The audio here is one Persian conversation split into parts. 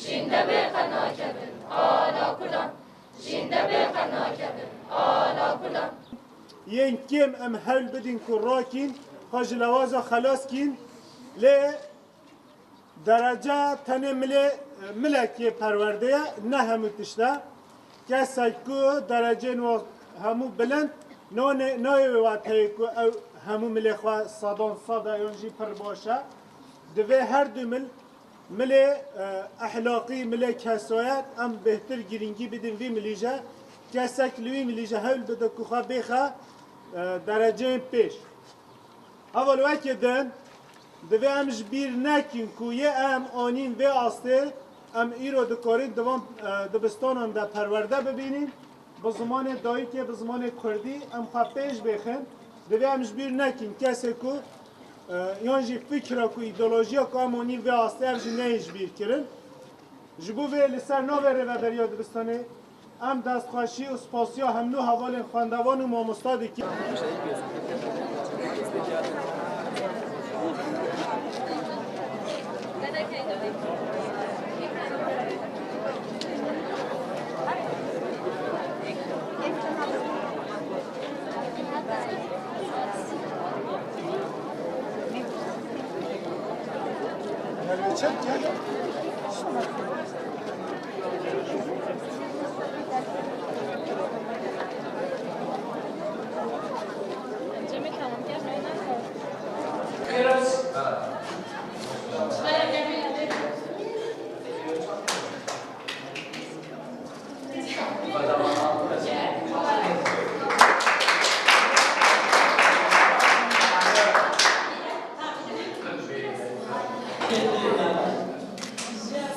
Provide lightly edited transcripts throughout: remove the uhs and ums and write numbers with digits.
Jinde be kanakebin, ala kulam. Jinde be kanakebin, ala kulam. ين كم ام هول بدين كراكين خاج لوازا خلاص كين ل درجة تنه ملكي پرورده نه همو تشتا کسایی که درجه نو همو بلند نای وقتی که همو ملخوا صدان صدا یونجی پر باشه دوی هر دو مل اخلاقی مل کسایت ام بهتر گرینگی بدین وی ملیجه کسایی لوی ملیجه هول بده که خواه بخواه درجه پیش اول وقت دن دوی امش بیر نکین که یه ام آنین و آسته ام ایرو دکارین دوام دبستان هم در پرورده ببینین به زمان دایی که به زمان کردی ام خواه پیش بخن دوی امش بیر نکین کسی که یانجی فکر که ایدولوژی که ام آنین و آسته امش نیش بیر کرن جبو وی لسر نوره و بریا دبستانه ام دستخواشی و سپاسیا هم نو حوال خواندوان و مامستادی که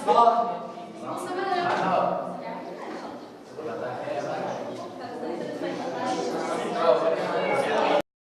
Bak.